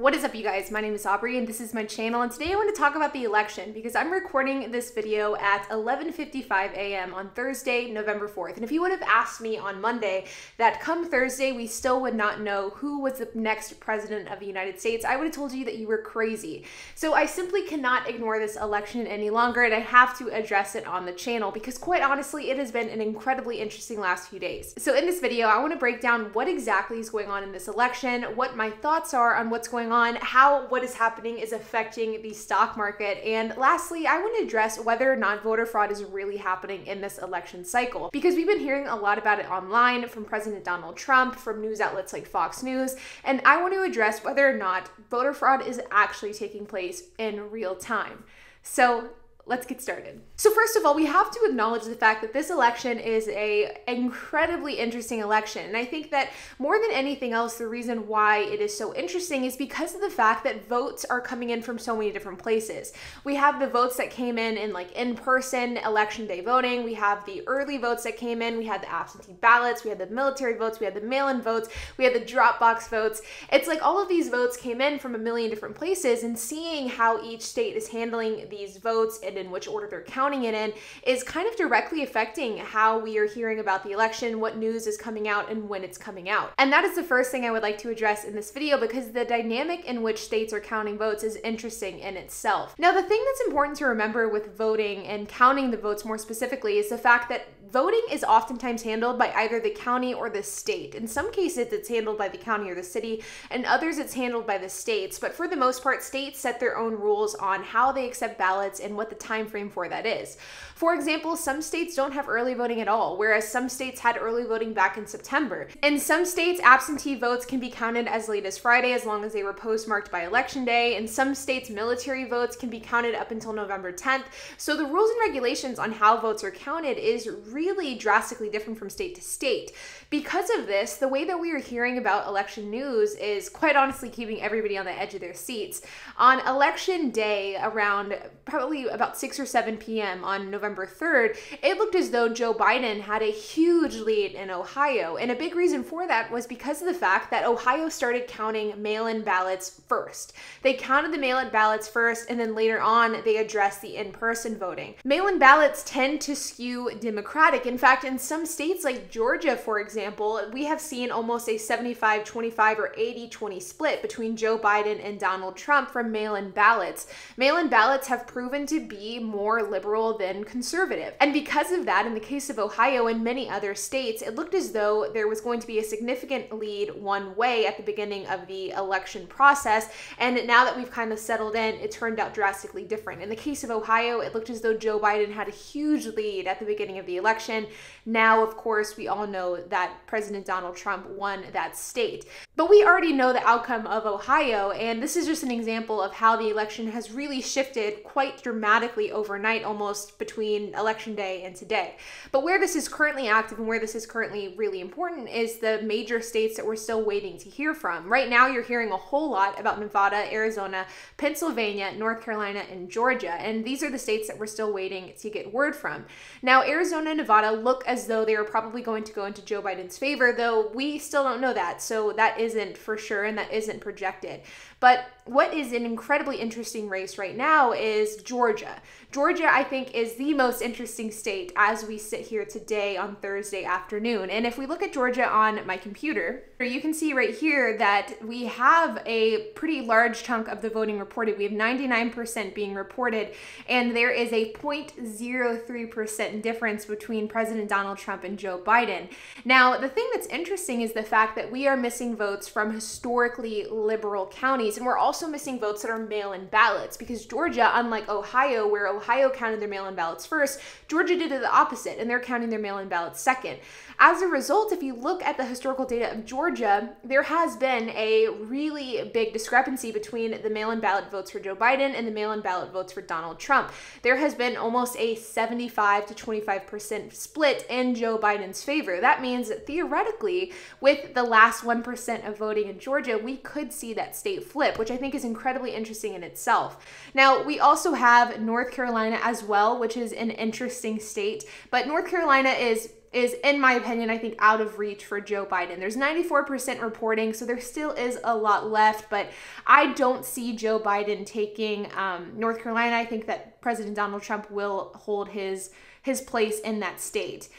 What is up, you guys? My name is Aubrey and this is my channel, and today I want to talk about the election because I'm recording this video at 11:55 a.m. on Thursday, November 4th. And if you would have asked me on Monday that come Thursday we still would not know who was the next president of the United States, I would have told you that you were crazy. So I simply cannot ignore this election any longer, and I have to address it on the channel because quite honestly it has been an incredibly interesting last few days. So in this video I want to break down what exactly is going on in this election, what my thoughts are on what's going on, how what is happening is affecting the stock market, and lastly, I want to address whether or not voter fraud is really happening in this election cycle, because we've been hearing a lot about it online from President Donald Trump, from news outlets like Fox News, and I want to address whether or not voter fraud is actually taking place in real time. So let's get started. So first of all, we have to acknowledge the fact that this election is an incredibly interesting election. And I think that more than anything else, the reason why it is so interesting is because of the fact that votes are coming in from so many different places. We have the votes that came in like in-person election day voting. We have the early votes that came in. We had the absentee ballots. We had the military votes. We had the mail-in votes. We had the drop box votes. It's like all of these votes came in from a million different places, and seeing how each state is handling these votes and in which order they're counting it in is kind of directly affecting how we are hearing about the election, what news is coming out, and when it's coming out. And that is the first thing I would like to address in this video, because the dynamic in which states are counting votes is interesting in itself. Now, the thing that's important to remember with voting and counting the votes more specifically is the fact that voting is oftentimes handled by either the county or the state. In some cases, it's handled by the county or the city, and others it's handled by the states. But for the most part, states set their own rules on how they accept ballots and what the time frame for that is. For example, some states don't have early voting at all, whereas some states had early voting back in September. In some states, absentee votes can be counted as late as Friday as long as they were postmarked by Election Day. In some states, military votes can be counted up until November 10th. So the rules and regulations on how votes are counted is really drastically different from state to state. Because of this, the way that we are hearing about election news is quite honestly keeping everybody on the edge of their seats. On Election Day, around probably about 6 or 7 p.m. on November 3rd, it looked as though Joe Biden had a huge lead in Ohio. And a big reason for that was because of the fact that Ohio started counting mail-in ballots first. They counted the mail-in ballots first, and then later on, they addressed the in-person voting. Mail-in ballots tend to skew Democratic. In fact, in some states like Georgia, for example, we have seen almost a 75-25 or 80-20 split between Joe Biden and Donald Trump for mail-in ballots. Mail-in ballots have proven to be more liberal than conservative. And because of that, in the case of Ohio and many other states, it looked as though there was going to be a significant lead one way at the beginning of the election process. And now that we've kind of settled in, it turned out drastically different. In the case of Ohio, it looked as though Joe Biden had a huge lead at the beginning of the election. Now, of course, we all know that President Donald Trump won that state. But we already know the outcome of Ohio, and this is just an example of how the election has really shifted quite dramatically overnight, almost between Election Day and today. But where this is currently active and where this is currently really important is the major states that we're still waiting to hear from. Right now, you're hearing a whole lot about Nevada, Arizona, Pennsylvania, North Carolina, and Georgia, and these are the states that we're still waiting to get word from. Now, Arizona and Nevada look as though they are probably going to go into Joe Biden's favor, though we still don't know that, so that isn't for sure and that isn't projected. But what is an incredibly interesting race right now is Georgia. Georgia, I think, is the most interesting state as we sit here today on Thursday afternoon. And if we look at Georgia on my computer, you can see right here that we have a pretty large chunk of the voting reported. We have 99% being reported, and there is a 0.03% difference between President Donald Trump and Joe Biden. Now, the thing that's interesting is the fact that we are missing votes from historically liberal counties, and we're also missing votes that are mail-in ballots, because Georgia, unlike Ohio, where Ohio counted their mail-in ballots first, Georgia did the opposite, and they're counting their mail-in ballots second. As a result, if you look at the historical data of Georgia, there has been a really big discrepancy between the mail-in ballot votes for Joe Biden and the mail-in ballot votes for Donald Trump. There has been almost a 75-25% split in Joe Biden's favor. That means that theoretically, with the last 1% of voting in Georgia, we could see that state flip, which I think is incredibly interesting in itself. Now, we also have North Carolina as well, which is an interesting state, but North Carolina is is, in my opinion, I think out of reach for Joe Biden. There's 94% reporting, so there still is a lot left, but I don't see Joe Biden taking North Carolina. I think that President Donald Trump will hold his place in that state.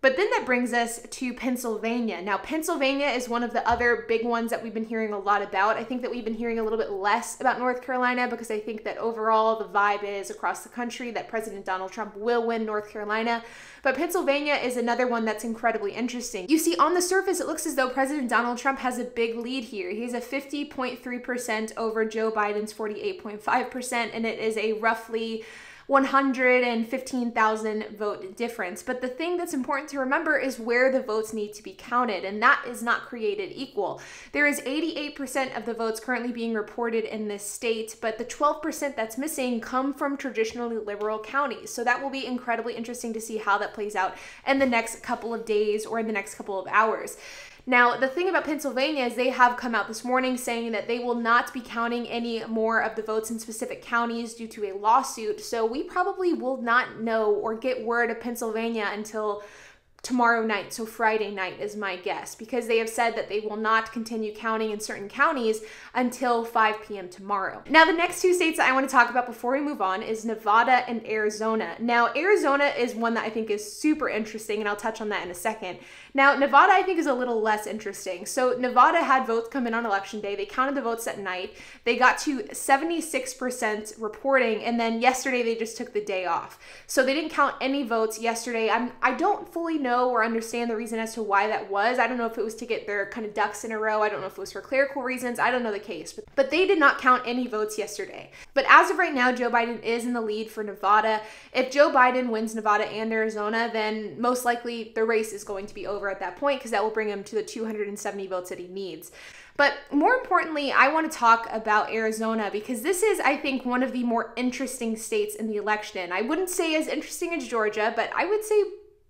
But then that brings us to Pennsylvania. Now, Pennsylvania is one of the other big ones that we've been hearing a lot about. I think that we've been hearing a little bit less about North Carolina because I think that overall the vibe is across the country that President Donald Trump will win North Carolina. But Pennsylvania is another one that's incredibly interesting. You see, on the surface, it looks as though President Donald Trump has a big lead here. He's a 50.3% over Joe Biden's 48.5%, and it is a roughly 115,000 vote difference. But the thing that's important to remember is where the votes need to be counted, and that is not created equal. There is 88% of the votes currently being reported in this state, but the 12% that's missing come from traditionally liberal counties. So that will be incredibly interesting to see how that plays out in the next couple of days or in the next couple of hours. Now, the thing about Pennsylvania is they have come out this morning saying that they will not be counting any more of the votes in specific counties due to a lawsuit. So we probably will not know or get word of Pennsylvania until tomorrow night, so Friday night is my guess, because they have said that they will not continue counting in certain counties until 5 p.m. tomorrow. Now, the next two states that I want to talk about before we move on is Nevada and Arizona. Now, Arizona is one that I think is super interesting, and I'll touch on that in a second. Now, Nevada I think is a little less interesting. So Nevada had votes come in on election day. They counted the votes at night. They got to 76% reporting, and then yesterday they just took the day off. So they didn't count any votes yesterday. I don't fully know or understand the reason as to why that was. I don't know if it was to get their kind of ducks in a row. I don't know if it was for clerical reasons. I don't know the case, but they did not count any votes yesterday. But as of right now, Joe Biden is in the lead for Nevada. If Joe Biden wins Nevada and Arizona, then most likely the race is going to be over at that point, because that will bring him to the 270 votes that he needs. But more importantly, I want to talk about Arizona, because this is, I think, one of the more interesting states in the election. I wouldn't say as interesting as Georgia, but I would say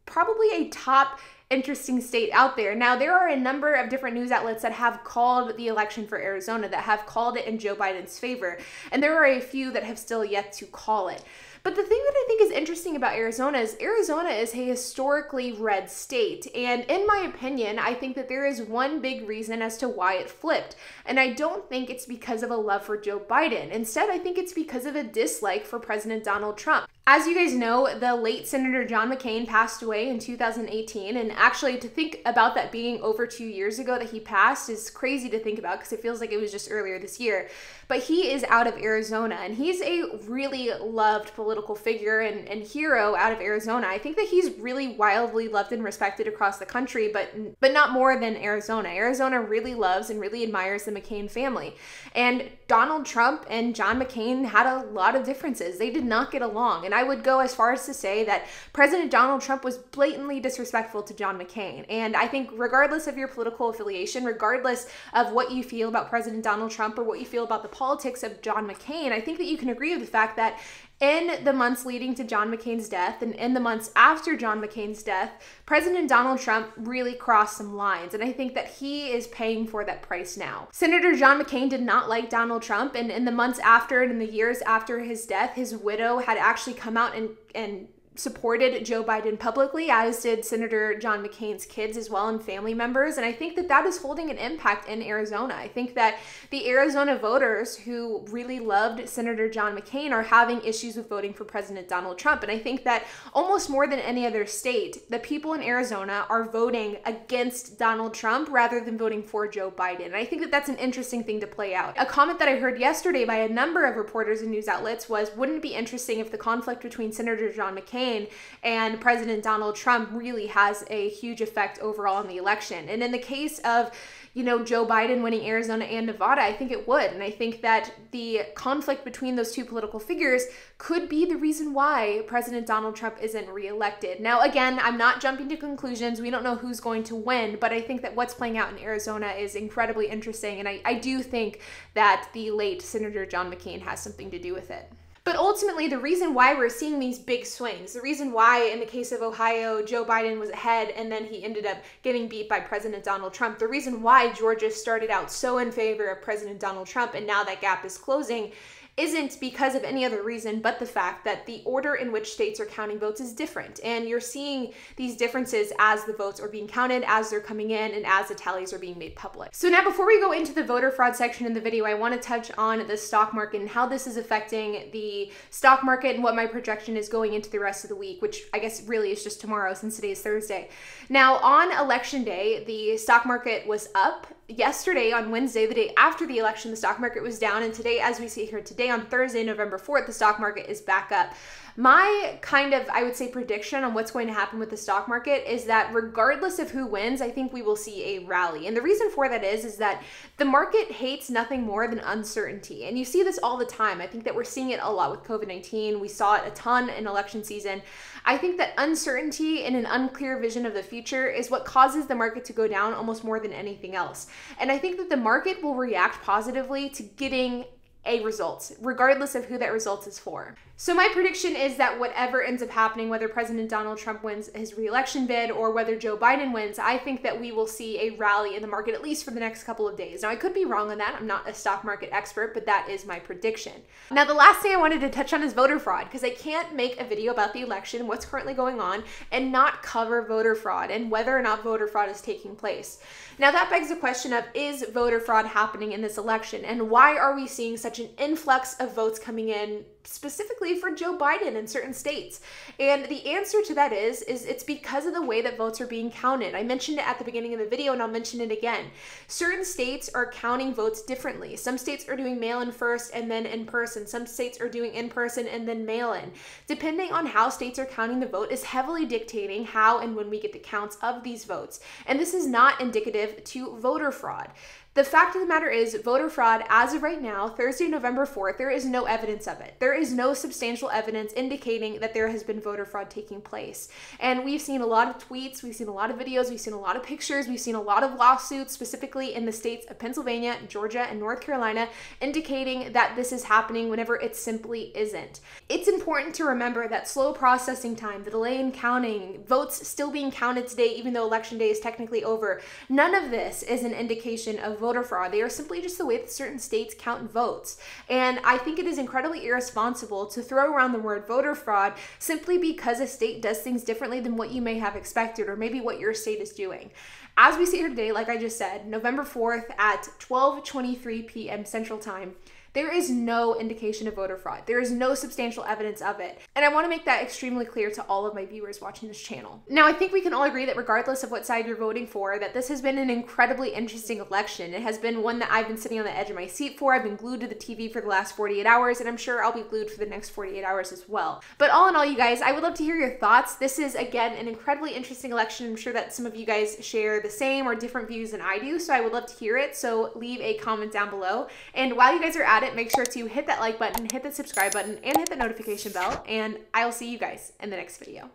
probably a top interesting state out there. Now, there are a number of different news outlets that have called the election for Arizona, that have called it in Joe Biden's favor, and there are a few that have still yet to call it. But the thing that I think is interesting about Arizona is a historically red state. And in my opinion, I think that there is one big reason as to why it flipped. And I don't think it's because of a love for Joe Biden. Instead, I think it's because of a dislike for President Donald Trump. As you guys know, the late Senator John McCain passed away in 2018. And actually, to think about that being over 2 years ago that he passed is crazy to think about, because it feels like it was just earlier this year. But he is out of Arizona, and he's a really loved political figure and hero out of Arizona. I think that he's really wildly loved and respected across the country, but not more than Arizona. Arizona really loves and really admires the McCain family. And Donald Trump and John McCain had a lot of differences. They did not get along. And I would go as far as to say that President Donald Trump was blatantly disrespectful to John McCain. And I think regardless of your political affiliation, regardless of what you feel about President Donald Trump or what you feel about the politics of John McCain, I think that you can agree with the fact that in the months leading to John McCain's death and in the months after John McCain's death, President Donald Trump really crossed some lines, and I think that he is paying for that price now. Senator John McCain did not like Donald Trump, and in the months after and in the years after his death, his widow had actually come out and supported Joe Biden publicly, as did Senator John McCain's kids as well and family members. And I think that that is holding an impact in Arizona. I think that the Arizona voters who really loved Senator John McCain are having issues with voting for President Donald Trump. And I think that almost more than any other state, the people in Arizona are voting against Donald Trump rather than voting for Joe Biden. And I think that that's an interesting thing to play out. A comment that I heard yesterday by a number of reporters and news outlets was, wouldn't it be interesting if the conflict between Senator John McCain and President Donald Trump really has a huge effect overall in the election? And in the case of, Joe Biden winning Arizona and Nevada, I think it would. And I think that the conflict between those two political figures could be the reason why President Donald Trump isn't reelected. Now, again, I'm not jumping to conclusions. We don't know who's going to win, but I think that what's playing out in Arizona is incredibly interesting. And I do think that the late Senator John McCain has something to do with it. But ultimately, the reason why we're seeing these big swings, the reason why in the case of Ohio, Joe Biden was ahead and then he ended up getting beat by President Donald Trump, the reason why Georgia started out so in favor of President Donald Trump and now that gap is closing, isn't because of any other reason but the fact that the order in which states are counting votes is different. And you're seeing these differences as the votes are being counted, as they're coming in, and as the tallies are being made public. So now, before we go into the voter fraud section in the video, I want to touch on the stock market and how this is affecting the stock market and what my projection is going into the rest of the week, which I guess really is just tomorrow since today is Thursday. Now, on election day, the stock market was up. Yesterday, on Wednesday, the day after the election, the stock market was down. And today, as we see here today, on Thursday, November 4th, the stock market is back up. My kind of, I would say, prediction on what's going to happen with the stock market is that regardless of who wins, I think we will see a rally. And the reason for that is that the market hates nothing more than uncertainty. And you see this all the time. I think that we're seeing it a lot with COVID-19. We saw it a ton in election season. I think that uncertainty and an unclear vision of the future is what causes the market to go down almost more than anything else. And I think that the market will react positively to getting a result, regardless of who that result is for. So my prediction is that whatever ends up happening, whether President Donald Trump wins his re-election bid or whether Joe Biden wins, I think that we will see a rally in the market, at least for the next couple of days. Now, I could be wrong on that. I'm not a stock market expert, but that is my prediction. Now, the last thing I wanted to touch on is voter fraud, because I can't make a video about the election, what's currently going on, and not cover voter fraud and whether or not voter fraud is taking place. Now, that begs the question of, is voter fraud happening in this election? And why are we seeing such an influx of votes coming in specifically for Joe Biden in certain states? And the answer to that is it's because of the way that votes are being counted. I mentioned it at the beginning of the video and I'll mention it again. Certain states are counting votes differently. Some states are doing mail-in first and then in person. Some states are doing in-person and then mail-in. Depending on how states are counting the vote is heavily dictating how and when we get the counts of these votes. And this is not indicative to voter fraud. The fact of the matter is, voter fraud, as of right now, Thursday, November 4th, there is no evidence of it. There is no substantial evidence indicating that there has been voter fraud taking place. And we've seen a lot of tweets, we've seen a lot of videos, we've seen a lot of pictures, we've seen a lot of lawsuits, specifically in the states of Pennsylvania, Georgia, and North Carolina, indicating that this is happening whenever it simply isn't. It's important to remember that slow processing time, the delay in counting, votes still being counted today, even though election day is technically over, none of this is an indication of voter fraud. They are simply just the way that certain states count votes. And I think it is incredibly irresponsible to throw around the word voter fraud simply because a state does things differently than what you may have expected or maybe what your state is doing. As we see here today, like I just said, November 4th at 12:23 p.m. Central Time, there is no indication of voter fraud. There is no substantial evidence of it. And I want to make that extremely clear to all of my viewers watching this channel. Now, I think we can all agree that regardless of what side you're voting for, that this has been an incredibly interesting election. It has been one that I've been sitting on the edge of my seat for. I've been glued to the TV for the last 48 hours, and I'm sure I'll be glued for the next 48 hours as well. But all in all, you guys, I would love to hear your thoughts. This is, again, an incredibly interesting election. I'm sure that some of you guys share the same or different views than I do, so I would love to hear it. So leave a comment down below. And while you guys are at it, make sure to hit that like button, hit the subscribe button, and hit the notification bell, and I'll see you guys in the next video.